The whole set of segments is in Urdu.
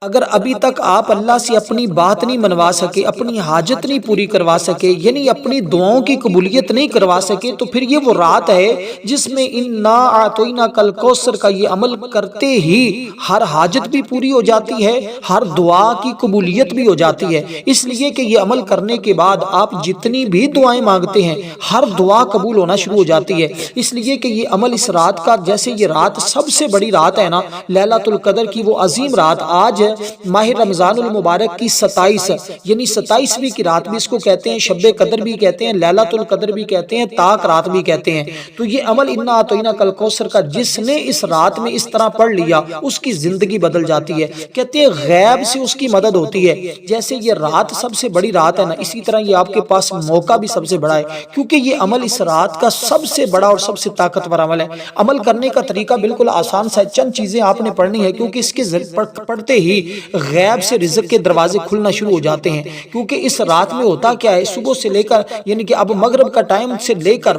اگر ابھی تک آپ اللہ سے اپنی بات نہیں منوا سکے، اپنی حاجت نہیں پوری کروا سکے، یعنی اپنی دعاؤں کی قبولیت نہیں کروا سکے، تو پھر یہ وہ رات ہے جس میں انا اعطیناک الکوثر کا یہ عمل کرتے ہی ہر حاجت بھی پوری ہو جاتی ہے، ہر دعا کی قبولیت بھی ہو جاتی ہے۔ اس لیے کہ یہ عمل کرنے کے بعد آپ جتنی بھی دعائیں مانگتے ہیں ہر دعا قبول ہونا شروع ہو جاتی ہے۔ اس لیے کہ یہ عمل اس رات کا، جیسے یہ رات سب سے بڑی رات ہے نا لیلۃ القدر کی، وہ عظیم رات آج ماہ رمضان المبارک کی 27 یعنی 27ویں کی رات بھی اس کو کہتے ہیں، شب قدر بھی کہتے ہیں، لیلۃ القدر بھی کہتے ہیں، تاک رات بھی کہتے ہیں۔ تو یہ عمل انا اعطیناک الکوثر کا جس نے اس رات میں اس طرح پڑھ لیا اس کی زندگی بدل جاتی ہے۔ کہتے ہیں غیب سے اس کی مدد ہوتی ہے۔ جیسے یہ رات سب سے بڑی رات ہے نا، اسی طرح یہ آپ کے پاس موقع بھی سب سے بڑا ہے، کیونکہ یہ عمل اس رات کا سب سے بڑا اور سب سے طاقتور عمل ہے۔ عمل کرنے کا طریقہ بالکل آسان سا ہے، چند چیزیں آپ نے پڑھنی ہے، کیونکہ اس کے پڑھتے ہی غیب سے رزق کے دروازے کھلنا شروع ہو جاتے ہیں۔ کیونکہ اس رات میں ہوتا کیا ہے، صبح سے لے کر یعنی کہ اب مغرب کا ٹائم سے لے کر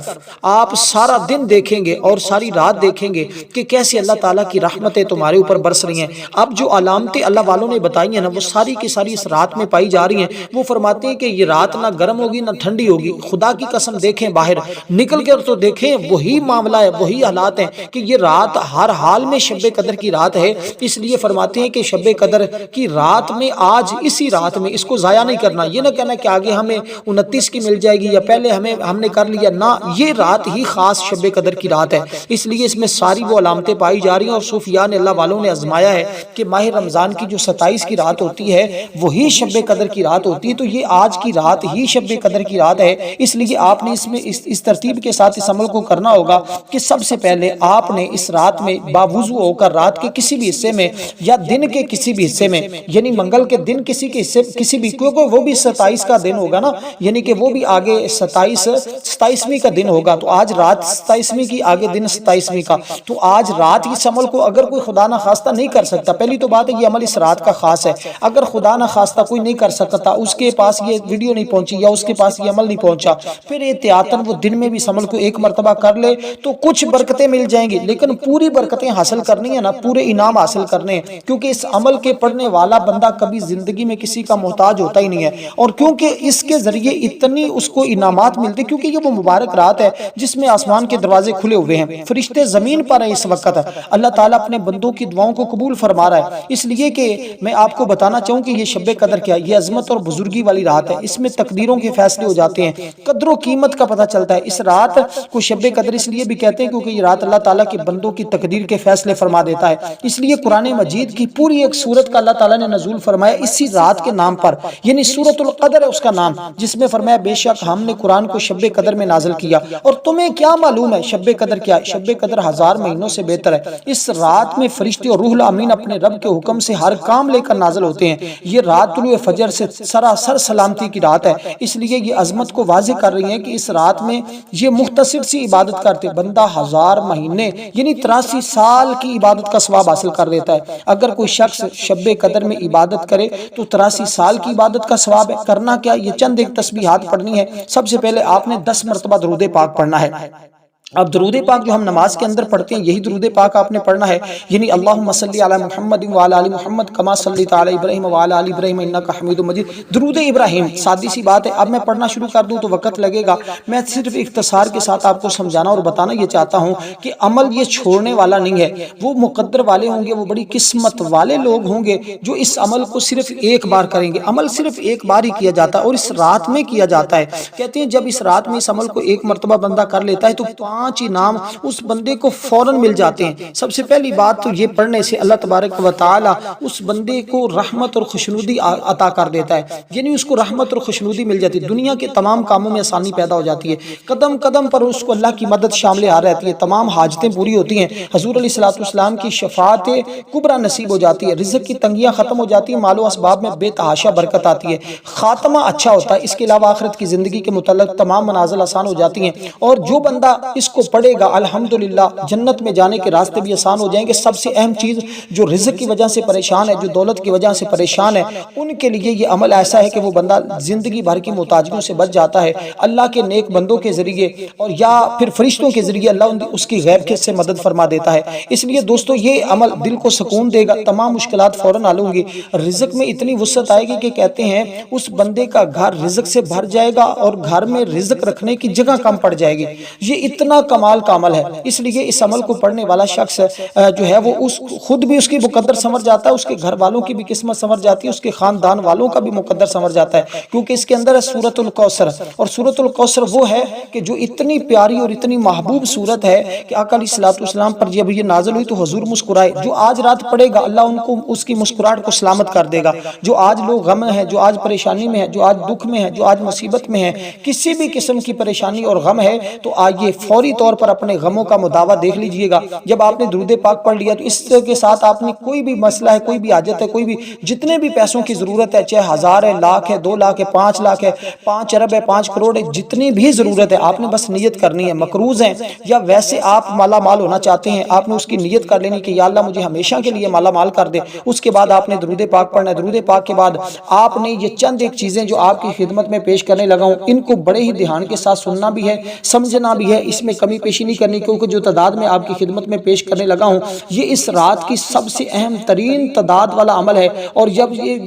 آپ سارا دن دیکھیں گے اور ساری رات دیکھیں گے کہ کیسے اللہ تعالیٰ کی رحمتیں تمہارے اوپر برس رہی ہیں۔ اب جو علامتیں اللہ والوں نے بتائی ہیں نا، وہ ساری کی ساری اس رات میں پائی جا رہی ہیں۔ وہ فرماتے ہیں کہ یہ رات نہ گرم ہوگی نہ ٹھنڈی ہوگی، خدا کی قسم دیکھیں باہر نکل کر تو دیکھیں، وہی معاملہ ہے، وہی حالات ہیں کہ یہ رات ہر حال میں شب قدر کی رات ہے۔ اس لیے فرماتے ہیں کہ شب قدر کی رات میں آج اسی رات میں اس کو ضائع نہیں کرنا، یہ نہ کہنا کہ آگے ہمیں 29 کی مل جائے گی یا پہلے ہم نے کر لیا، نہ، یہ رات ہی خاص شب قدر کی رات ہے۔ اس لیے اس میں ساری وہ علامتیں پائی جا رہی ہیں، اور صوفیاء نے، اللہ والوں نے آزمایا ہے کہ ماہ رمضان کی جو 27 کی رات ہوتی ہے وہی شب قدر کی رات ہوتی ہے، تو یہ آج کی رات ہی شب قدر کی رات ہے۔ اس لیے آپ نے اس میں اس ترتیب کے ساتھ اس عمل کو کرنا ہوگا کہ سب سے پہلے آپ نے اس رات میں باوضو ہو کر رات کے کسی بھی حصے میں یا دن کے کسی بھی حصے میں، یعنی منگل کے دن کسی کے حصے کسی بھی، کیونکہ وہ بھی 27 کا دن ہوگا نا، یعنی کہ وہ بھی آگے 27ویں کا دن ہوگا، تو آج رات 27ویں کی، آگے دن 27ویں کا، تو آج رات اس عمل کو اگر کوئی خدا نہ خواستہ نہیں کر سکتا، پہلی تو بات ہے یہ عمل اس رات کا خاص ہے، اگر خدا نہ خواستہ کوئی نہیں کر سکتا، اس کے پاس یہ ویڈیو نہیں پہنچی یا اس کے پاس یہ عمل نہیں پہنچا، پھر احتیاطاً وہ دن میں بھی اس عمل کو ایک مرتبہ کر لے تو کچھ برکتیں مل جائیں گی، لیکن پوری برکتیں حاصل کرنی ہے نا، پورے انعام حاصل کرنے ہیں، کیونکہ اس عمل کے پڑھنے والا بندہ کبھی زندگی میں کسی کا محتاج ہوتا ہی نہیں ہے، اور کیونکہ اس کے ذریعے اتنی اس کو انعامات ملتے، کیونکہ یہ وہ مبارک رات ہے جس میں آسمان کے دروازے کھلے ہوئے ہیں، فرشتے زمین پر ہیں اس وقت، اللہ تعالیٰ اپنے بندوں کی دعاؤں کو قبول فرما رہا ہے۔ اس لیے کہ میں آپ کو بتانا چاہوں کہ یہ شب قدر کیا ہے، یہ عظمت اور بزرگی والی رات ہے، اس میں تقدیروں کے فیصلے ہو جاتے ہیں، قدر و قیمت کا پتہ چلتا ہے۔ اس رات کو شب قدر اس لیے بھی کہتے ہیں کیونکہ یہ رات اللہ تعالیٰ کے بندوں کی تقدیر کے فیصلے فرما دیتا ہے، اس لیے قرآن مجید کی پوری ایک سورت کا اللہ تعالیٰ نے نزول فرمایا اسی رات کے نام پر، یعنی سورۃ القدر ہے اس کا نام، جس میں فرمایا بے شک ہم نے قرآن کو شب قدر میں نازل کیا، اور تمہیں کیا معلوم ہے شب قدر کیا ہے؟ شب قدر 1000 مہینوں سے بہتر ہے۔ اس رات میں فرشتے اور روح الامین اپنے رب کے حکم سے ہر کام لے کر نازل ہوتے ہیں۔ یہ رات طلوع فجر سے سراسر سلامتی کی رات ہے، اس لیے یہ عظمت کو واضح کر رہی ہے کہ اس رات میں یہ مختصر سی عبادت کرتے بندہ 1000 مہینے یعنی 83 سال کی عبادت کا ثواب حاصل کر لیتا ہے۔ اگر کوئی شخص شب قدر میں عبادت کرے تو 83 سال کی عبادت کا ثواب ہے۔ کرنا کیا، یہ چند ایک تسبیحات پڑھنی ہے۔ سب سے پہلے آپ نے 10 مرتبہ درود پاک پڑھنا ہے۔ اب درود پاک جو ہم نماز کے اندر پڑھتے ہیں یہی درود پاک آپ نے پڑھنا ہے، یعنی اللہم صلی علی محمد وعلی آل محمد کما صلیت علی ابراہیم وعلی آل ابراہیم انک حمید مجید، درود ابراہیم، سادی سی بات ہے۔ اب میں پڑھنا شروع کر دوں تو وقت لگے گا، میں صرف اختصار کے ساتھ آپ کو سمجھانا اور بتانا یہ چاہتا ہوں کہ عمل یہ چھوڑنے والا نہیں ہے، وہ مقدر والے ہوں گے، وہ بڑی قسمت والے لوگ ہوں گے جو اس عمل کو صرف ایک بار کریں گے۔ عمل صرف ایک بار ہی کیا جاتا ہے اور اس رات میں کیا جاتا ہے۔ کہتے ہیں جب اس رات میں اس عمل کو ایک مرتبہ بندہ کر لیتا ہے تو 5 انعام اس بندے کو فوراً مل جاتے ہیں۔ سب سے پہلی بات تو یہ پڑھنے سے اللہ تبارک و تعالی اس بندے کو رحمت اور خوشنودی عطا کر دیتا ہے، یعنی اس کو رحمت اور خوشنودی مل جاتی ہے، دنیا کے تمام کاموں میں آسانی پیدا ہو جاتی ہے، قدم قدم پر اس کو اللہ کی مدد شامل آ رہتی ہے، تمام حاجتیں پوری ہوتی ہیں، حضور علیہ الصلوۃ والسلام کی شفاعت کبریٰ نصیب ہو جاتی ہے، رزق کی تنگیاں ختم ہو جاتی ہیں، مال و اسباب میں بے تحاشا برکت آتی ہے، خاتمہ اچھا ہوتا ہے، اس کے علاوہ آخرت کی زندگی کے متعلق تمام منازل آسان ہو جاتی ہیں، اور جو بندہ اس کو پڑھے گا الحمدللہ جنت میں جانے کے راستے بھی آسان ہو جائیں گے۔ سب سے اہم چیز جو رزق کی وجہ سے پریشان ہے، جو دولت کی وجہ سے پریشان ہے، ان کے لیے یہ عمل ایسا ہے کہ وہ بندہ زندگی بھر کی محتاجیوں سے بچ جاتا ہے۔ اللہ کے نیک بندوں کے ذریعے اور یا پھر فرشتوں کے ذریعے اللہ اس کی غیب کے سے مدد فرما دیتا ہے۔ اس لیے دوستو یہ عمل دل کو سکون دے گا، تمام مشکلات فوراً حل ہوں گی، رزق میں اتنی وسعت آئے گی کہ کہتے ہیں اس بندے کا گھر رزق سے بھر جائے گا اور گھر میں رزق رکھنے کی جگہ کم پڑ جائے گی۔ یہ اتنا کمال کا عمل ہے، اس لیے اس عمل کو پڑھنے والا شخص جو ہے وہ خود بھی اس کی مقدر سنور جاتا ہے، اس کے گھر والوں کی بھی قسمت سنور جاتی ہے، اس کے خاندان والوں کا بھی مقدر سنور جاتا ہے، کیونکہ اس کے اندر ہے سورۃ الکوثر، اور سورۃ الکوثر وہ ہے کہ جو اتنی پیاری اور اتنی محبوب سورت ہے کہ آقا علیہ الصلوۃ والسلام پر جب یہ نازل ہوئی تو حضور مسکرائے۔ جو آج رات پڑھے گا اللہ ان کو اس کی مسکراہٹ کو سلامت کر دے گا۔ جو آج لوگ غم ہیں، جو آج پریشانی میں ہے، جو آج دکھ میں ہے، جو آج مصیبت میں ہے، کسی بھی قسم کی پریشانی اور غم ہے تو آئیے فوری طور پر اپنے غموں کا مداوع دیکھ لیجئے گا۔ جب آپ نے درود پاک پڑھ لیا تو اس کے ساتھ آپ نے کوئی بھی مسئلہ ہے، کوئی بھی حاجت ہے، کوئی بھی جتنے بھی پیسوں کی ضرورت ہے، چاہے 1000 ہے، لاکھ ہے، 2 لاکھ ہے، 5 لاکھ ہے، 5 ارب ہے، 5 کروڑ ہے، جتنی بھی ضرورت ہے آپ نے بس نیت کرنی ہے۔ مقروض ہیں یا ویسے آپ مالا مال ہونا چاہتے ہیں، آپ نے اس کی نیت کر لینی کہ یا اللہ مجھے ہمیشہ کے لیے مالا مال کر دے۔ اس کے بعد آپ نے درود پاک پڑھنا ہے، درود پاک کے بعد آپ نے یہ چند ایک چیزیں جو آپ کی خدمت میں پیش کرنے لگا ہوں ان کو بڑے ہی دھیان کے ساتھ سننا بھی ہے، سمجھنا بھی ہے، اس میں کمی پیشی نہیں کرنی، کیونکہ جو تعداد میں آپ کی خدمت میں پیش کرنے لگا ہوں یہ اس رات کی سب سے اہم ترین تعداد والا عمل ہے، اور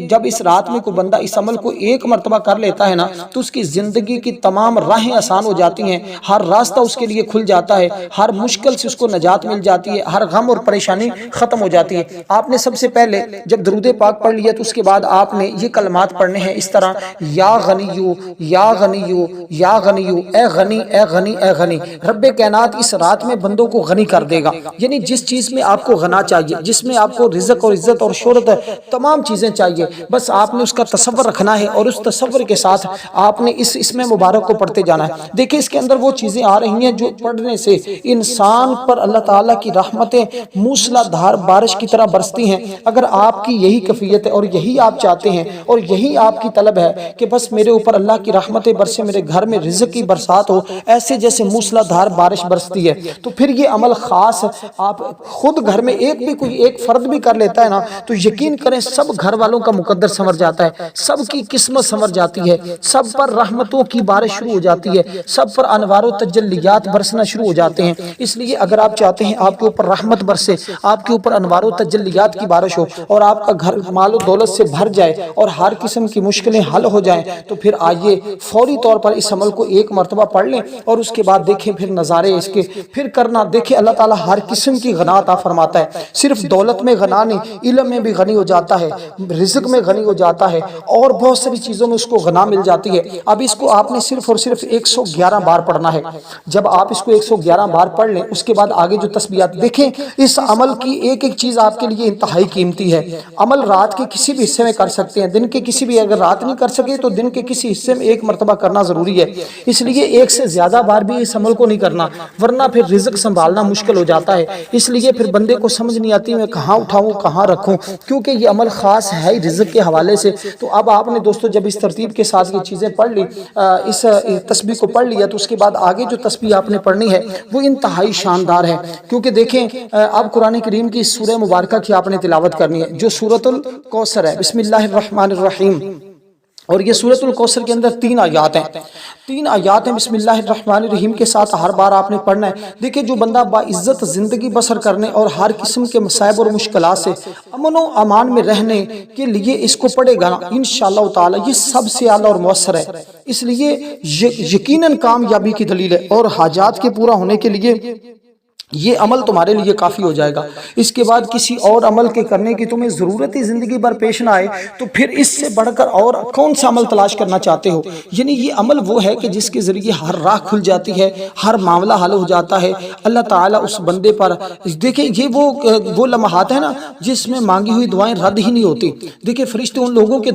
جب اس رات میں کوئی بندہ اس عمل کو ایک مرتبہ کر لیتا ہے نا تو اس کی زندگی کی تمام راہیں آسان ہو جاتی ہیں، ہر راستہ اس کے لیے کھل جاتا ہے، ہر مشکل سے اس کو نجات مل جاتی ہے، ہر غم اور پریشانی ختم ہو جاتی ہے۔ آپ نے سب سے پہلے جب درود پاک پڑھ لیا تو اس کے بعد آپ نے یہ کلمات پڑھنے ہیں اس طرح: یا غنیو یا غنیو یا غنیو، اے غنی اے غنی اے غنی۔ رب کائنات اس رات میں بندوں کو غنی کر دے گا، یعنی جس چیز میں آپ کو غنا چاہیے، جس میں آپ کو رزق اور عزت اور شہرت تمام چیزیں چاہیے، بس آپ نے اس کا تصور رکھنا ہے اور اس تصور کے ساتھ آپ نے اس اسم مبارک کو پڑھتے جانا ہے۔ دیکھیں اس کے اندر وہ چیزیں آ رہی ہیں جو پڑھنے سے انسان پر اللہ تعالیٰ کی رحمتیں موسلا دھار بارش کی طرح برستی ہیں۔ اگر آپ کی یہی کیفیت ہے اور یہی آپ چاہتے ہیں اور یہی آپ کی طلب ہے کہ بس میرے اوپر اللہ کی رحمتیں برسے، میرے گھر میں رزق کی برسات ہو ایسے جیسے موسلا دھار بارش برستی ہے، تو پھر یہ عمل خاص آپ خود گھر میں ایک فرد بھی کر لیتا ہے نا تو یقین کریں سب گھر والوں کا مقدر سنور جاتا ہے، سب کی قسمت سنور جاتی ہے، سب پر رحمتوں کی بارش شروع ہو جاتی ہے، سب پر انوار و تجلیات برسنا شروع ہو جاتے ہیں۔ اس لیے اگر آپ چاہتے ہیں آپ کے اوپر رحمت برسے، آپ کے اوپر انوار و تجلیات کی بارش ہو اور آپ کا گھر مال و دولت سے بھر جائے اور ہر قسم کی مشکلیں حل ہو جائیں، تو پھر آئیے فوری طور پر اس عمل کو ایک مرتبہ پڑھ لیں اور اس کے بعد دیکھیں پھر نظارے اس کے پھر کرنا۔ دیکھیں اللہ تعالیٰ ہر قسم کی غنا عطا فرماتا ہے، صرف دولت میں غنا نہیں، علم میں بھی غنی ہو جاتا ہے، رزق میں غنی ہو جاتا ہے، اور بہت ساری چیزوں میں اس کو غنا مل جاتی ہے۔ اب اس کو آپ نے صرف اور صرف 111 بار پڑھنا ہے۔ جب آپ اس کو 111 بار پڑھ لیں اس کے بعد آگے جو تسبیحات دیکھیں، اس عمل کی ایک ایک چیز آپ کے لیے انتہائی قیمتی ہے۔ عمل رات کے کسی بھی حصے میں کر سکتے ہیں، دن کے کسی بھی، اگر رات نہیں کر سکے تو دن کے کسی حصے میں ایک مرتبہ کرنا ضروری ہے۔ اس لیے ایک سے زیادہ بار بھی اس عمل کو نہیں کرنا، ورنہ پھر رزق سنبھالنا مشکل ہو جاتا ہے۔ اس لیے پھر بندے کو سمجھ نہیں آتی میں کہاں اٹھاؤں کہاں رکھوں، کیونکہ یہ عمل خاص ہے ہی رزق کے حوالے سے۔ تو اب آپ نے دوستو جب اس ترتیب کے ساتھ یہ چیزیں پڑھ لی، اس تسبیح کو پڑھ لیا، تو اس کے بعد آگے جو تسبیح آپ نے پڑھنی ہے وہ انتہائی شاندار ہے، کیونکہ دیکھیں اب قرآن کریم کی سورہ مبارکہ کی آپ نے تلاوت کرنی ہے جو سورۃ الکوثر ہے۔ بسم اللہ الرحمن الرحیم، اور یہ سورۃ الکوثر کے اندر 3 آیات ہیں، 3 آیات ہیں۔ بسم اللہ الرحمن الرحیم کے ساتھ ہر بار آپ نے پڑھنا ہے۔ دیکھیں جو بندہ باعزت زندگی بسر کرنے اور ہر قسم کے مصائب اور مشکلات سے امن و امان میں رہنے کے لیے اس کو پڑھے گا نا، انشاءاللہ تعالی یہ سب سے اعلیٰ اور مؤثر ہے، اس لیے یقیناً کامیابی کی دلیل ہے، اور حاجات کے پورا ہونے کے لیے یہ عمل تمہارے لیے کافی ہو جائے گا۔ اس کے بعد کسی اور عمل کے کرنے کی تمہیں ضرورت ہی زندگی بھر پیش نہ آئے تو پھر اس سے بڑھ کر اور کون سا عمل تلاش کرنا چاہتے ہو؟ یعنی یہ عمل وہ ہے کہ جس کے ذریعے ہر راہ کھل جاتی ہے، ہر معاملہ حل ہو جاتا ہے۔ اللہ تعالیٰ اس بندے پر دیکھیں یہ وہ لمحات ہیں نا جس میں مانگی ہوئی دعائیں رد ہی نہیں ہوتی۔ دیکھیں فرشتے ان لوگوں کے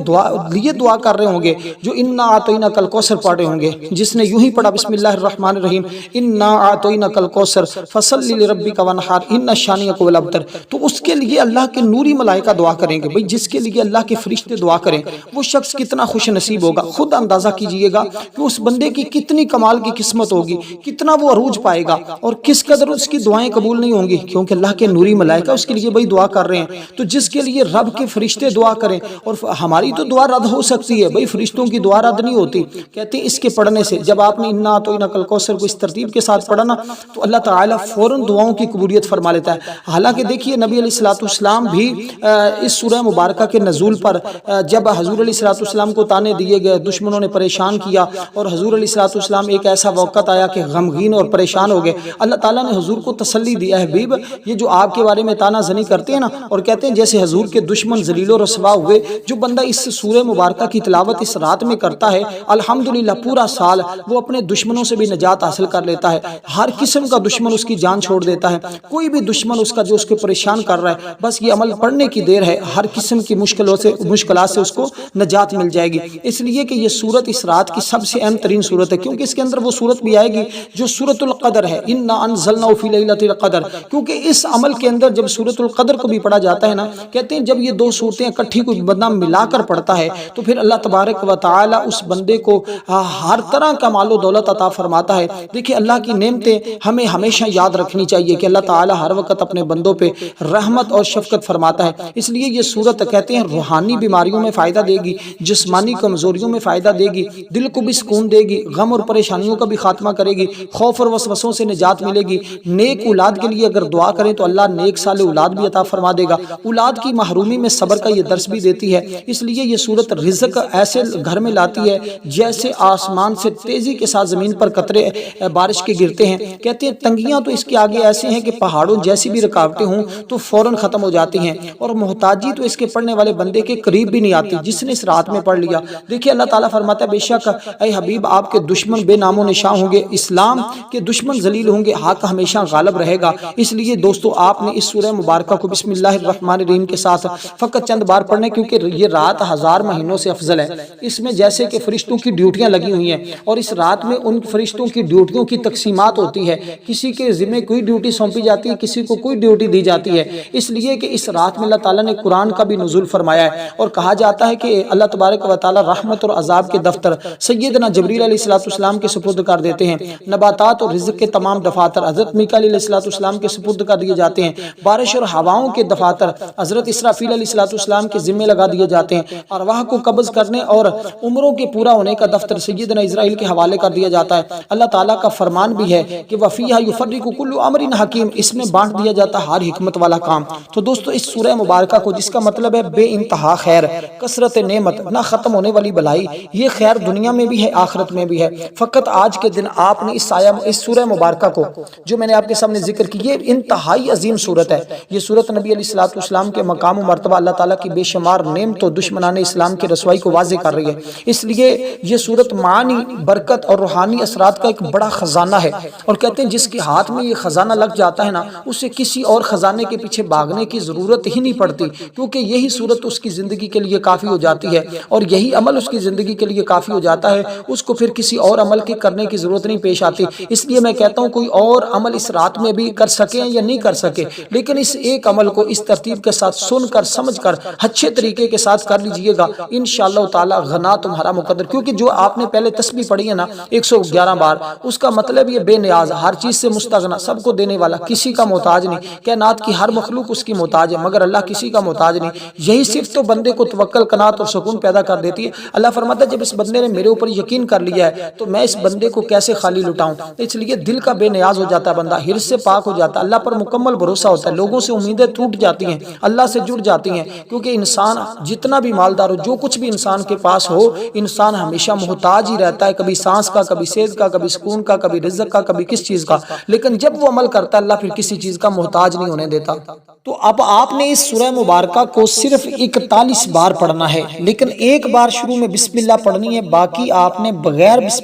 لیے دعا کر رہے ہوں گے جو انا اعطیناک الکوثر پڑھ رہے ہوں گے، جس نے یوں ہی پڑھا بسم اللہ الرحمن الرحیم انا اعطیناک الکوثر فصل فصلی لربک وانحر ان شانئک هو الابتر، تو اس کے لیے اللہ کے نوری ملائکہ دعا کریں گے۔ بھئی جس کے لیے اللہ کے فرشتے دعا کریں وہ شخص کتنا خوش نصیب ہوگا، خود اندازہ کیجئے گا کہ اس بندے کی کتنی کمال کی قسمت ہوگی، کتنا وہ عروج پائے گا، اور کس قدر اس کی دعائیں قبول نہیں ہوں گی، کیونکہ اللہ کے نوری ملائکہ اس کے لیے بھئی دعا کر رہے ہیں۔ تو جس کے لیے رب کے فرشتے دعا کریں، اور ہماری تو دعا رد ہو سکتی ہے، بھئی فرشتوں کی دعا رد نہیں ہوتی، کہتے ہیں اس کے پڑھنے سے جب آپ نے انا اعطیناک الکوثر کو اس ترتیب کے ساتھ پڑھا نا تو اللہ تعالیٰ فوراً دعاؤں کی قبولیت فرما لیتا ہے۔ حالانکہ دیکھیے نبی علیہ الصلوۃ والسلام بھی اس سورہ مبارکہ کے نزول پر جب حضور علیہ الصلوۃ والسلام کو تانے دیے گئے، دشمنوں نے پریشان کیا، اور حضور علیہ الصلوۃ والسلام ایک ایسا وقت آیا کہ غمگین اور پریشان ہو گئے، اللہ تعالیٰ نے حضور کو تسلی دی، اے حبیب یہ جو آپ کے بارے میں تانا زنی کرتے ہیں نا، اور کہتے ہیں جیسے حضور کے دشمن ذلیل و رسوا ہوئے، جو بندہ اس سورہ مبارکہ کی تلاوت اس رات میں کرتا ہے الحمدللہ پورا سال وہ اپنے دشمنوں سے بھی نجات حاصل کر لیتا ہے، ہر قسم کا دشمن اس کی جان چھوڑ دیتا ہے، کوئی بھی دشمن اس کا جو اس کو پریشان کر رہا ہے، بس یہ عمل پڑھنے کی دیر ہے، ہر قسم کی مشکلات سے اس کو نجات مل جائے گی۔ اس لیے کہ یہ سورت اس رات کی سب سے اہم ترین سورت ہے، کیونکہ اس کے اندر وہ سورت بھی آئے گی جو سورۃ القدر ہے، انا انزلناہ فی لیلۃ القدر، کیونکہ اس عمل کے اندر جب سورۃ القدر کو بھی پڑھا جاتا ہے نا، کہتے ہیں جب یہ دو صورتیں اکٹھی کوئی بندہ ملا کر پڑھتا ہے تو پھر اللہ تبارک و تعالی اس بندے کو ہر طرح کا مال و دولت عطا فرماتا ہے۔ دیکھیں اللہ کی نعمتیں ہمیں ہمیشہ یاد رکھنی چاہیے کہ اللہ تعالی ہر وقت اپنے بندوں پہ رحمت اور شفقت فرماتا ہے، اس لیے یہ سورت کہتے ہیں روحانی بیماریوں میں فائدہ دے گی، جسمانی کمزوریوں میں فائدہ دے گی، دل کو بھی سکون دے گی، غم اور پریشانیوں کا بھی خاتمہ کرے گی، خوف اور وسوسوں سے نجات ملے گی، نیک اولاد کے لیے اگر دعا کریں تو اللہ نیک صالح اولاد بھی عطا فرما دے گا، اولاد کی محرومی میں صبر کا یہ درس بھی دیتی ہے۔ اس لیے یہ سورت رزق ایسے گھر میں لاتی ہے جیسے آسمان سے تیزی کے ساتھ زمین پر قطرے بارش کے گرتے ہیں، کہتے ہیں تنگیاں تو اس کے آگے ایسے ہیں کہ پہاڑوں جیسی بھی رکاوٹیں ہوں تو فوراً ختم ہو جاتی ہیں، اور محتاجی تو اس کے پڑھنے والے بندے کے قریب بھی نہیں آتی جس نے اس رات میں پڑھ لیا۔ دیکھیے اللہ تعالیٰ فرماتا ہے بے شک اے حبیب آپ کے دشمن بے نام و نشاں ہوں گے، اسلام کے دشمن ذلیل ہوں گے، حق ہمیشہ غالب رہے گا۔ اس لیے دوستو آپ نے اس سورہ مبارکہ کو بسم اللہ الرحمن الرحیم کے ساتھ فقط چند بار پڑھنا ہے، کیونکہ یہ رات ہزار مہینوں سے افضل ہے۔ اس میں جیسے کہ فرشتوں کی ڈیوٹیاں لگی ہوئی ہیں، اور اس رات میں ان فرشتوں کی ڈیوٹیوں کی تقسیمات ہوتی ہے، کسی کے ذمہ کوئی ڈیوٹی سونپی جاتی ہے، کسی کو کوئی ڈیوٹی دی جاتی ہے، اس لیے کہ اس رات میں اللہ تعالیٰ نے قرآن کا بھی نزول فرمایا ہے، اور کہا جاتا ہے کہ اللہ تبارک و تعالیٰ رحمت اور عذاب کے دفتر سیدنا جبریل علیہ السلام کے سپرد کر دیتے ہیں، نباتات اور رزق کے تمام دفاتر حضرت میکائیل علیہ السلام کے سپرد کر دیے جاتے ہیں، بارش اور ہواؤں کے دفاتر حضرت اسرافیل علیہ السلام کے ذمہ لگا دیے جاتے ہیں، ارواح کو قبض کرنے اور عمروں کے پورا ہونے کا دفتر سیدنا اسرائیل کے حوالے کر دیا جاتا ہے۔ اللہ تعالیٰ کا فرمان بھی ہے کہ وَفِيهَا يُفَرِّقُ كُلُّ أَمْرٍ حَكِيمٍ، اس میں بانٹ دیا جاتا ہر حکمت والا کام۔ تو دوستو اس سورہ مبارکہ کو جس کا مطلب ہے بے انتہا خیر، کثرت نعمت، نہ ختم ہونے والی بھلائی، یہ خیر دنیا میں بھی ہے آخرت میں بھی ہے۔ فقط آج کے دن آپ نے اس سورہ مبارکہ کو جو میں نے آپ کے سامنے ذکر کی، یہ انتہائی عظیم سورت ہے۔ یہ سورت نبی علیہ السلام کے مقام و مرتبہ، اللہ تعالیٰ کی بے شمار نعمت و دشمنان اسلام کی رسوائی کو واضح کر رہی ہے۔ اس لیے یہ سورت معانی، برکت اور روحانی اثرات کا ایک بڑا خزانہ ہے، اور کہتے ہیں جس کے ہاتھ میں یہ خزانہ لگ جاتا ہے نا، اسے کسی اور خزانے کے پیچھے بھاگنے کی ضرورت ہی نہیں پڑتی، کیونکہ یہی سورت اس کی زندگی کے لیے کافی ہو جاتی ہے، اور یہی عمل اس کی زندگی کے لیے کافی ہو جاتا ہے، اس کو پھر کسی اور عمل کے کرنے کی ضرورت نہیں پیش آتی۔ اس لیے میں کہتا ہوں کوئی اور عمل اس رات میں بھی کر سکیں یا نہیں کر سکے، لیکن اس ایک عمل کو اس ترتیب کے ساتھ سن کر سمجھ کر اچھے طریقے کے ساتھ کر لیجئے گا، انشاءاللہ تعالی غنا تمہارا مقدر، کیونکہ جو آپ نے پہلے تسبیح پڑھی ہے نا 111 بار، اس کا مطلب یہ بے نیاز، ہر چیز سے مستغنا، سب کو دینے والا، کسی کا محتاج نہیں، کائنات کی ہر مخلوق اس کی محتاج ہے مگر اللہ کسی کا محتاج نہیں۔ یہی صرف تو بندے کو توکل، قناعت اور سکون پیدا کر دیتی ہے۔ اللہ فرماتا ہے جب اس بندے نے میرے اوپر یقین کر لیا ہے تو میں اس بندے کو کیسے خالی لٹاؤں، اس لیے دل کا بے نیاز ہو جاتا ہے بندہ، حرص سے پاک ہو جاتا ہے، اللہ پر مکمل بھروسہ ہوتا ہے، لوگوں سے امیدیں ٹوٹ جاتی ہیں، اللہ سے جڑ جاتی ہیں، کیونکہ انسان جتنا بھی مالدار ہو، جو کچھ بھی انسان کے پاس ہو، انسان ہمیشہ محتاج ہی رہتا ہے، کبھی سانس کا، کبھی صحت کا، کبھی سکون کا، کبھی رزق کا، کبھی کس چیز کا، لیکن جب وہ عمل کرتا ہے اللہ پھر کسی چیز کا محتاج نہیں ہونے دیتا۔ تو اب آپ نے اس سورہ مبارکہ کو صرف 41 بار پڑھنا ہے، لیکن ایک بار شروع میں بسم اللہ پڑھنی ہے، باقی آپ نے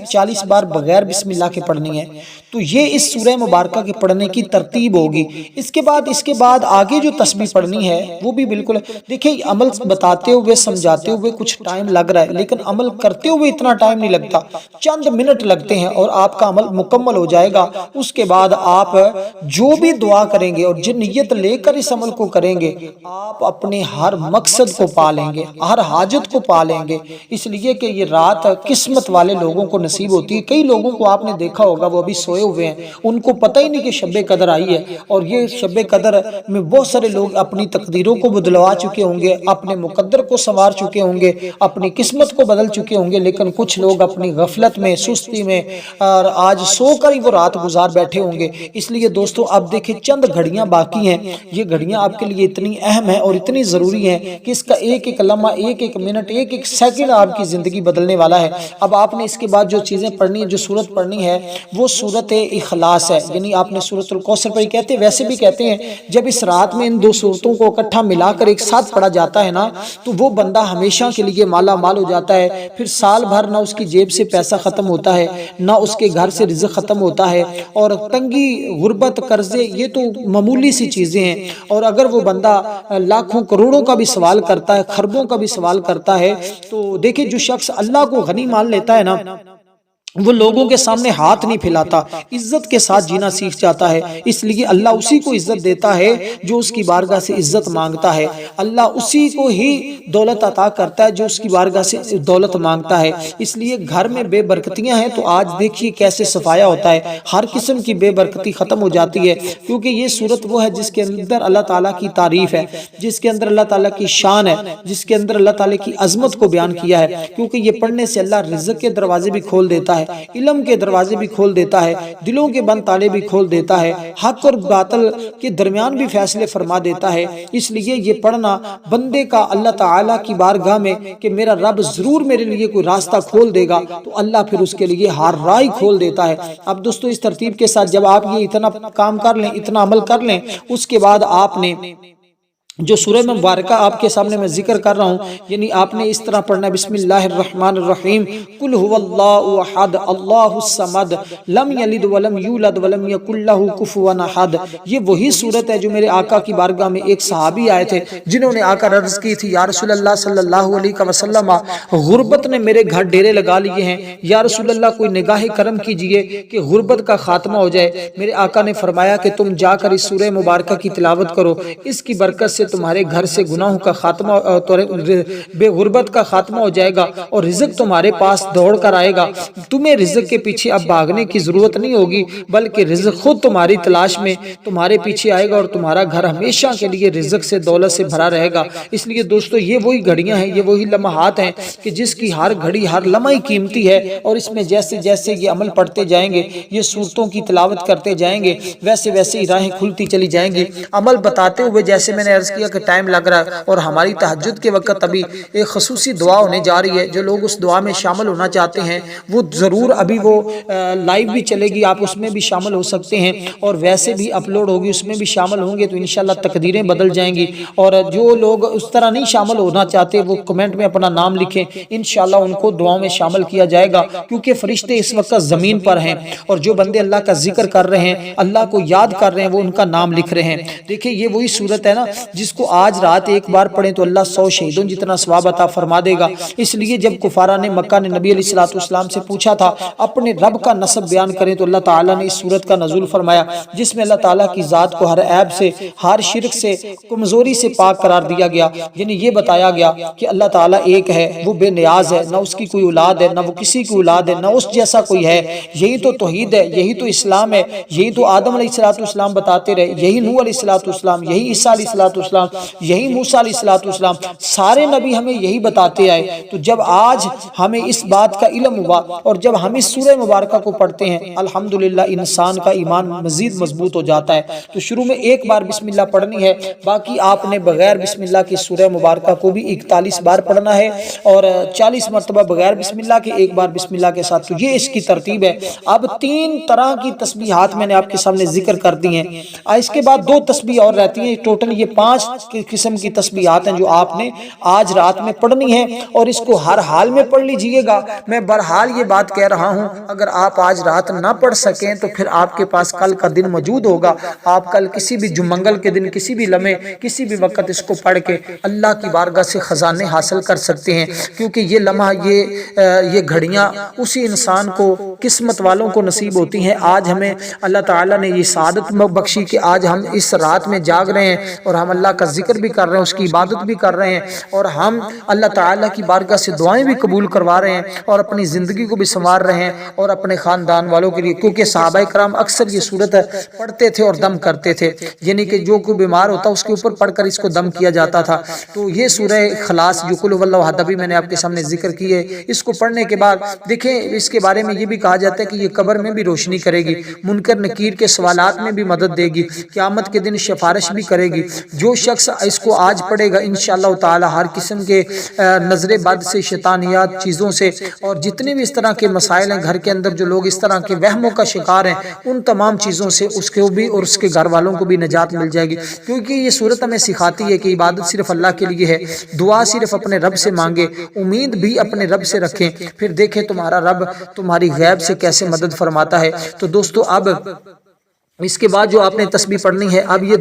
40 بار بغیر بسم اللہ کے پڑھنی ہے۔ تو یہ اس سورہ مبارکہ کے پڑھنے کی ترتیب ہوگی۔ اس کے بعد آگے جو تسبیح پڑھنی ہے وہ بھی بالکل، دیکھیں عمل بتاتے ہوئے سمجھاتے ہوئے کچھ ٹائم لگ رہا ہے، لیکن عمل کرتے ہوئے اتنا ٹائم نہیں لگتا، چند منٹ لگتے ہیں اور آپ کا عمل مکمل ہو جائے گا۔ اس کے بعد آپ آپ جو بھی دعا کریں گے اور جن نیت لے کر اس عمل کو کریں گے آپ اپنے ہر مقصد کو پا لیں گے، ہر حاجت کو پا لیں گے۔ اس لیے کہ یہ رات قسمت والے لوگوں کو نصیب ہوتی ہے۔ کئی لوگوں کو آپ نے دیکھا ہوگا وہ ابھی سوئے ہوئے ہیں، ان کو پتہ ہی نہیں کہ شب قدر آئی ہے، اور یہ شب قدر میں بہت سارے لوگ اپنی تقدیروں کو بدلوا چکے ہوں گے، اپنے مقدر کو سنوار چکے ہوں گے، اپنی قسمت کو بدل چکے ہوں گے، لیکن کچھ لوگ اپنی غفلت میں، سستی میں اور آج سو کر ہی وہ رات گزار بیٹھے ہوں گے۔ اس لیے دوستو اب دیکھیں چند گھڑیاں باقی ہیں، یہ گھڑیاں آپ کے لیے اتنی اہم ہیں اور اتنی ضروری ہیں کہ اس کا ایک ایک لمحہ، ایک ایک منٹ، ایک ایک سیکنڈ آپ کی زندگی بدلنے والا ہے۔ اب آپ نے اس کے بعد جو چیزیں پڑھنی ہیں، جو سورت پڑھنی ہے وہ سورت اخلاص ہے، یعنی آپ نے سورت الکوثر پڑھی، کہتے ہیں ویسے بھی کہتے ہیں جب اس رات میں ان دو سورتوں کو اکٹھا ملا کر ایک ساتھ پڑھا جاتا ہے نا تو وہ بندہ ہمیشہ کے لیے مالا مال ہو جاتا ہے، پھر سال بھر نہ اس کی جیب سے پیسہ ختم ہوتا ہے، نہ اس کے گھر سے رزق ختم ہوتا ہے، اور تنگی، غربت، قرضے یہ تو معمولی سی چیزیں ہیں۔ اور اگر وہ بندہ لاکھوں کروڑوں کا بھی سوال کرتا ہے، خربوں کا بھی سوال کرتا ہے، تو دیکھیں جو شخص اللہ کو غنی مان لیتا ہے نا وہ لوگوں کے سامنے ہاتھ نہیں پھیلاتا، عزت کے ساتھ جینا سیکھ جاتا ہے۔ اس لیے اللہ اسی کو عزت دیتا ہے جو اس کی بارگاہ سے عزت مانگتا ہے، اللہ اسی کو ہی دولت عطا کرتا ہے جو اس کی بارگاہ سے دولت مانگتا ہے۔ اس لیے گھر میں بے برکتیاں ہیں تو آج دیکھیے کیسے صفایا ہوتا ہے، ہر قسم کی بے برکتی ختم ہو جاتی ہے، کیونکہ یہ صورت وہ ہے جس کے اندر اللہ تعالیٰ کی تعریف ہے، جس کے اندر اللہ تعالیٰ کی شان ہے، جس کے اندر اللہ تعالیٰ کی عظمت کو بیان کیا ہے، کیونکہ یہ پڑھنے سے اللہ رزق کے دروازے بھی کھول دیتا ہے، علم کے دروازے بھی کھول دیتا ہے، دلوں کے بند تالے بھی کھول دیتا ہے، حق اور باطل کے درمیان بھی فیصلے فرما دیتا ہے۔ اس لیے یہ پڑھنا بندے کا اللہ تعالیٰ کی بارگاہ میں کہ میرا رب ضرور میرے لیے کوئی راستہ کھول دے گا، تو اللہ پھر اس کے لیے ہر راہ کھول دیتا ہے۔ اب دوستو اس ترتیب کے ساتھ جب آپ یہ اتنا کام کر لیں، اتنا عمل کر لیں، اس کے بعد آپ نے جو سورہ مبارکہ آپ کے سامنے میں ذکر کر رہا ہوں، یعنی آپ نے اس طرح پڑھنا ہے بسم اللہ الرحمن الرحیم، قل هو اللہ احد اللہ الصمد لم یلد ولم یولد ولم یکن لہ کفوا احد۔ یہ وہی صورت ہے جو میرے آقا کی بارگاہ میں ایک صحابی آئے تھے جنہوں نے آ کر عرض کی تھی، یا رسول اللہ صلی اللہ علیہ وسلم غربت نے میرے گھر ڈیرے لگا لیے ہیں، یا رسول اللہ کوئی نگاہ کرم کیجئے کہ غربت کا خاتمہ ہو جائے۔ میرے آقا نے فرمایا کہ تم جا کر اس سورہ مبارکہ کی تلاوت کرو، اس کی برکت سے تمہارے گھر سے گناہوں کا خاتمہ، بے غربت کا خاتمہ ہو جائے گا، اور رزق تمہارے پاس دوڑ کر آئے گا۔ تمہیں رزق کے پیچھے اب بھاگنے کی ضرورت نہیں ہوگی، بلکہ رزق خود تمہاری تلاش میں تمہارے پیچھے آئے گا، اور تمہارا گھر ہمیشہ کے لیے رزق سے، دولت سے بھرا رہے گا۔ اس لیے دوستو یہ وہی گھڑیاں ہیں، یہ وہی لمحات ہیں کہ جس کی ہر گھڑی، ہر لمحہ قیمتی ہے، اور اس میں جیسے جیسے یہ عمل پڑھتے جائیں گے، یہ سورتوں کی تلاوت کرتے جائیں گے، ویسے ویسے ہی راہیں کھلتی چلی جائیں گی۔ عمل بتاتے ہوئے جیسے میں نے عرض کیا کہ ٹائم لگ رہا ہے، اور ہماری تہجد کے وقت ابھی ایک خصوصی دعا ہونے جا رہی ہے، جو لوگ اس دعا میں شامل ہونا چاہتے ہیں وہ ضرور، ابھی وہ لائیو بھی چلے گی، آپ اس میں بھی شامل ہو سکتے ہیں، اور ویسے بھی اپلوڈ ہوگی، اس میں بھی شامل ہوں گے تو انشاءاللہ تقدیریں بدل جائیں گی۔ اور جو لوگ اس طرح نہیں شامل ہونا چاہتے وہ کمنٹ میں اپنا نام لکھیں، انشاءاللہ ان کو دعاؤں میں شامل کیا جائے گا، کیونکہ فرشتے اس وقت زمین پر ہیں، اور جو بندے اللہ کا ذکر کر رہے ہیں، اللہ کو یاد کر رہے ہیں، وہ ان کا نام لکھ رہے ہیں۔ دیکھیں یہ وہی صورت ہے نا جس کو آج رات ایک بار پڑھیں تو اللہ 100 شہیدوں جتنا ثواب عطا فرما دے گا۔ اس لیے جب کفارہ نے مکہ نے نبی علیہ السلام سے پوچھا تھا اپنے رب کا نسب بیان کریں، تو اللہ تعالیٰ نے اس صورت کا نزول فرمایا جس میں اللہ تعالیٰ کی ذات کو ہر عیب سے، ہر شرک سے، کمزوری سے پاک قرار دیا گیا، یعنی یہ بتایا گیا کہ اللہ تعالیٰ ایک ہے، وہ بے نیاز ہے، نہ اس کی کوئی اولاد ہے، نہ وہ کسی کی اولاد ہے، نہ اس جیسا کوئی ہے۔ یہی تو توحید ہے، یہی تو اسلام ہے، یہی تو آدم علیہ السلام بتاتے رہے، یہی نوح علیہ السلام، یہی عیسیٰ علیہ السلام، یہی موسیٰ علیہ السلام، سارے نبی ہمیں یہی بتاتے آئے۔ تو جب آج ہمیں اس بات کا علم ہوا اور جب ہم اس سورہ مبارکہ کو پڑھتے ہیں، الحمدللہ انسان کا ایمان مزید مضبوط ہو جاتا ہے۔ تو شروع میں ایک بار بسم اللہ پڑھنی ہے، باقی آپ نے بغیر بسم اللہ کی سورہ مبارکہ کو بھی 41 بار پڑھنا ہے، اور 40 مرتبہ بغیر بسم اللہ کے، ایک بار بسم اللہ کے ساتھ۔ تو یہ اس کی ترتیب ہے۔ اب 3 طرح کی تسبیحات میں نے آپ کے سامنے ذکر کر دی ہیں، اس کے بعد 2 تسبیح اور رہتی ہیں، ٹوٹل یہ 5 قسم کی تسبیحات ہیں جو آپ نے آج رات میں پڑھنی ہے، اور اس کو ہر حال میں پڑھ لیجئے گا۔ میں بہرحال یہ بات کہہ رہا ہوں، اگر آپ آج رات نہ پڑھ سکیں تو پھر آپ کے پاس کل کا دن موجود ہوگا، آپ کل کسی بھی منگل کے دن، کسی بھی لمحے، کسی بھی وقت اس کو پڑھ کے اللہ کی بارگاہ سے خزانے حاصل کر سکتے ہیں، کیونکہ یہ لمحہ، یہ گھڑیاں اسی انسان کو قسمت والوں کو نصیب ہوتی ہیں۔ آج ہمیں اللہ تعالیٰ نے یہ سعادت بخشی کہ آج ہم اس رات میں جاگ رہے ہیں اور ہم اللہ کا ذکر بھی کر رہے ہیں، اس کی عبادت بھی کر رہے ہیں، اور ہم اللہ تعالیٰ کی بارگاہ سے دعائیں بھی قبول کروا رہے ہیں اور اپنی زندگی کو بھی سنوار رہے ہیں اور اپنے خاندان والوں کے لیے، کیونکہ صحابہ کرام اکثر یہ صورت پڑھتے تھے اور دم کرتے تھے، یعنی کہ جو کوئی بیمار ہوتا اس کے اوپر پڑھ کر اس کو دم کیا جاتا تھا۔ تو یہ سورہ اخلاص جو قل هو اللہ احد بھی میں نے آپ کے سامنے ذکر کی ہے، اس کو پڑھنے کے بعد دیکھیں اس کے بارے میں یہ بھی کہا جاتا ہے کہ یہ قبر میں بھی روشنی کرے گی، منکر نکیر کے سوالات میں بھی مدد دے گی، قیامت کے دن سفارش بھی کرے گی۔ جو شخص اس کو آج پڑھے گا انشاءاللہ تعالی ہر قسم کے نظر بد سے، شیطانیات چیزوں سے، اور جتنے بھی اس طرح کے مسائل ہیں گھر کے اندر، جو لوگ اس طرح کے وہموں کا شکار ہیں، ان تمام چیزوں سے اس کو بھی اور اس کے گھر والوں کو بھی نجات مل جائے گی، کیونکہ یہ صورت ہمیں سکھاتی ہے کہ عبادت صرف اللہ کے لیے ہے، دعا صرف اپنے رب سے مانگے، امید بھی اپنے رب سے رکھیں، پھر دیکھیں تمہارا رب تمہاری غیب سے کیسے مدد فرماتا ہے۔ تو دوستو اب اس کے بعد جو آپ نے تسبیح پڑھنی ہے، اب یہ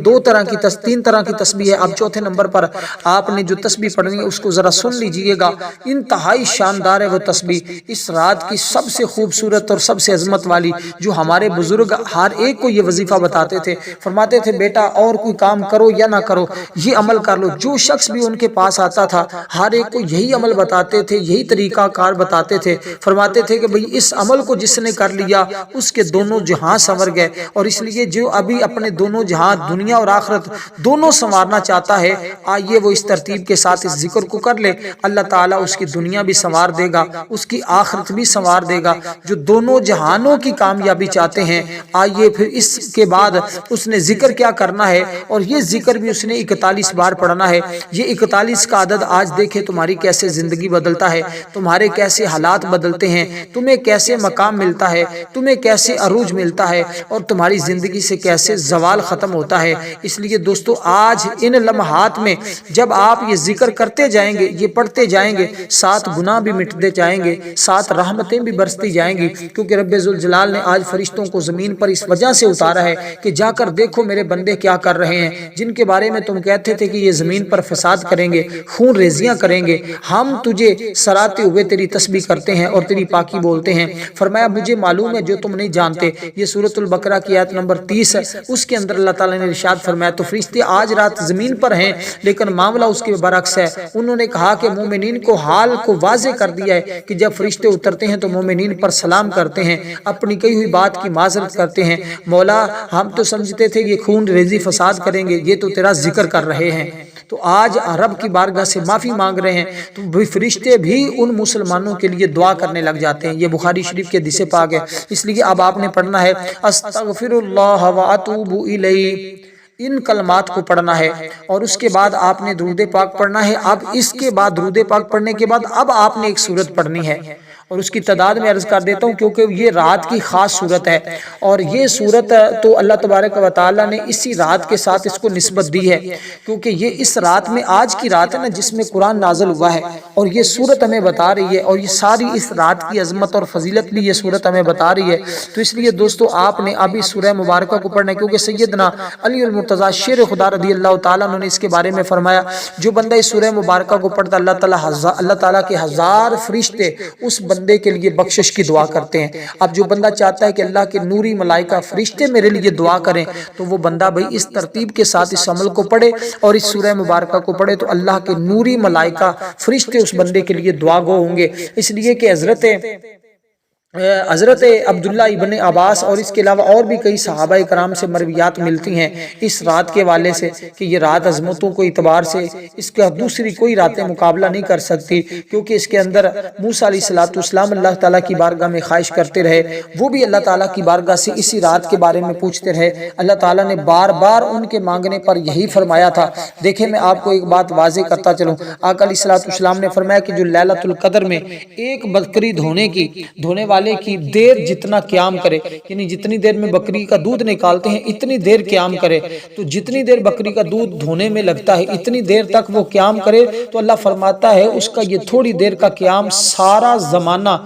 تین طرح کی تسبیح ہے۔ اب چوتھے نمبر پر آپ نے جو تسبیح پڑھنی ہے اس کو ذرا سن لیجئے گا، انتہائی شاندار ہے وہ تسبیح، اس رات کی سب سے خوبصورت اور سب سے عظمت والی، جو ہمارے بزرگ ہر ایک کو یہ وظیفہ بتاتے تھے، فرماتے تھے بیٹا اور کوئی کام کرو یا نہ کرو یہ عمل کر لو۔ جو شخص بھی ان کے پاس آتا تھا ہر ایک کو یہی عمل بتاتے تھے، یہی طریقہ کار بتاتے تھے، فرماتے تھے کہ بھئی اس عمل کو جس نے کر لیا اس کے دونوں جہاں سنور گئے، اور اس لیے جو ابھی اپنے دونوں جہاں دنیا اور آخرت دونوں سنوارنا چاہتا ہے، آئیے وہ اس ترتیب کے ساتھ اس ذکر کو کر لے، اللہ تعالیٰ اس کی دنیا بھی سنوار دے گا، اس کی آخرت بھی سنوار دے گا۔ جو دونوں جہانوں کی کامیابی چاہتے ہیں، آئیے پھر اس کے بعد اس نے ذکر کیا کرنا ہے، اور یہ ذکر بھی اس نے 41 بار پڑھنا ہے۔ یہ 41 کا عدد آج دیکھیں تمہاری کیسے زندگی بدلتا ہے، تمہارے کیسے حالات بدلتے ہیں، تمہیں کیسے مقام ملتا ہے، تمہیں کیسے عروج ملتا ہے، اور تمہاری زندگی سے کیسے زوال ختم ہوتا ہے۔ اس لیے دوستو آج ان لمحات میں جب آپ یہ ذکر کرتے جائیں گے، یہ پڑھتے جائیں گے، 7 گناہ بھی مٹتے جائیں گے، 7 رحمتیں بھی برستی جائیں گی، کیونکہ رب ذوالجلال نے آج فرشتوں کو زمین پر اس وجہ سے اتارا ہے کہ جا کر دیکھو میرے بندے کیا کر رہے ہیں، جن کے بارے میں تم کہتے تھے کہ یہ زمین پر فساد کریں گے، خون ریزیاں کریں گے، ہم تجھے سراتے ہوئے تیری تسبیح کرتے ہیں اور تیری پاکی بولتے ہیں۔ فرمایا مجھے معلوم ہے جو تم نہیں جانتے۔ یہ سورۃ البقرہ کی آیت نمبر 30 ہے، اس کے اندر اللہ تعالیٰ نے ارشاد فرمایا تو فرشتے آج رات زمین پر ہیں، لیکن معاملہ اس کے برعکس ہے۔ انہوں نے کہا کہ مومنین کو حال کو واضح کر دیا ہے کہ جب فرشتے اترتے ہیں تو مومنین پر سلام کرتے ہیں، اپنی کہی ہوئی بات کی معذرت کرتے ہیں، مولا ہم تو سمجھتے تھے یہ خون ریزی فساد کریں گے، یہ تو تیرا ذکر کر رہے ہیں۔ تو آج رب کی بارگاہ سے معافی مانگ رہے ہیں، تو فرشتے بھی ان مسلمانوں کے لیے دعا کرنے لگ جاتے ہیں۔ یہ بخاری شریف کے حدیث پاک ہے، اس لیے اب آپ نے پڑھنا ہے استغفر اللہ واتوب الیہ، ان کلمات کو پڑھنا ہے، اور اس کے بعد آپ نے درود پاک پڑھنا ہے۔ اب اس کے بعد درود پاک پڑھنے کے بعد اب آپ نے ایک سورت پڑھنی ہے، اور اس کی تعداد میں عرض کر دیتا ہوں کیونکہ یہ رات کی خاص صورت ہے، اور یہ صورت تو اللہ تبارک و تعالیٰ نے اسی رات کے ساتھ اس کو نسبت دی ہے، کیونکہ یہ اس رات میں آج کی رات ہے نا جس میں قرآن نازل ہوا ہے، اور یہ صورت ہمیں بتا رہی ہے، اور یہ ساری اس رات کی عظمت اور فضیلت بھی یہ صورت ہمیں بتا رہی ہے۔ تو اس لیے دوستو آپ نے ابھی سورہ مبارکہ کو پڑھنا ہے، کیونکہ سیدنا علی المرتضیٰ شیر خدا رضی اللہ تعالیٰ نے اس کے بارے میں فرمایا جو بندہ اس سورہ مبارکہ کو پڑھتا اللہ تعالیٰ کے 1000 فرشتے اس بندے کے لیے بخشش کی دعا کرتے ہیں۔ اب جو بندہ چاہتا ہے کہ اللہ کے نوری ملائکہ فرشتے میرے لیے دعا کریں، تو وہ بندہ بھئی اس ترتیب کے ساتھ اس عمل کو پڑھے اور اس سورہ مبارکہ کو پڑھے، تو اللہ کے نوری ملائکہ فرشتے اس بندے کے لیے دعا گو ہوں گے۔ اس لیے کہ حضرت عبداللہ ابن عباس اور اس کے علاوہ اور بھی کئی صحابہ کرام سے مرویات ملتی ہیں اس رات کے والے سے کہ یہ رات عظمتوں کو اعتبار سے اس کا دوسری کوئی راتیں مقابلہ نہیں کر سکتی، کیونکہ اس کے اندر موسیٰ علیہ السلام اللہ تعالیٰ کی بارگاہ میں خواہش کرتے رہے، وہ بھی اللہ تعالیٰ کی بارگاہ سے اسی رات کے بارے میں پوچھتے رہے، اللہ تعالیٰ نے بار بار ان کے مانگنے پر یہی فرمایا تھا۔ دیکھیں میں آپ کو ایک بات واضح کرتا چلوں، آقا علیہ السلام نے فرمایا کہ جو لیلۃ القدر میں ایک بکری دھونے والے کی دیر جتنا قیام کرے، یعنی جتنی دیر میں بکری کا دودھ نکالتے ہیں اتنی دیر قیام کرے، تو جتنی دیر بکری کا دودھ دھونے میں لگتا ہے اتنی دیر تک وہ قیام کرے، تو اللہ فرماتا ہے اس کا یہ تھوڑی دیر کا قیام سارا زمانہ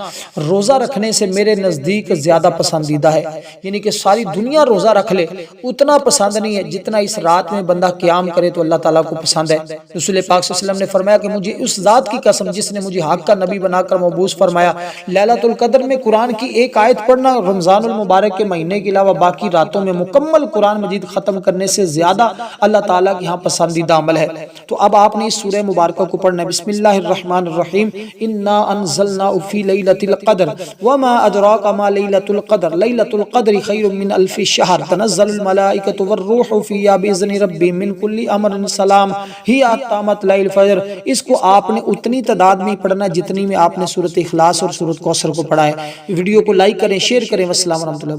روزہ رکھنے سے میرے نزدیک زیادہ پسندیدہ ہے، یعنی کہ ساری دنیا روزہ رکھ لے اتنا پسند نہیں ہے جتنا اس رات میں بندہ قیام کرے تو اللہ تعالیٰ کو پسند ہے۔ رسول پاک صلی اللہ علیہ وسلم نے فرمایا کہ مجھے اس ذات کی قسم جس نے مجھے حق کا نبی بنا کر مبعوث فرمایا، لیلۃ القدر میں قرآن کی ایک آیت پڑھنا رمضان المبارک کے مہینے کے علاوہ باقی راتوں میں مکمل قرآن مجید ختم کرنے سے زیادہ اللہ تعالیٰ کے ہاں پسندیدہ عمل ہے۔ تو اب آپ نے اس سورہ مبارکہ کو پڑھنا ہے۔ بسم اللہ الرحمن الرحیم، انا انزلنا فی لیلۃ القدر وما ادراک ما لیلۃ القدر لیلۃ القدر خیر من الف شہر تنزل الملائکۃ والروح فیہا باذن ربہم من کل امر سلام ہی حتی مطلع الفجر۔ اس کو آپ نے اتنی تعداد میں پڑھنا جتنی میں آپ نے سورۃ اخلاص اور سورۃ کوثر کو پڑھا ہے۔ ویڈیو کو لائک کریں، شیئر کریں۔ والسلام ورحمۃ اللہ۔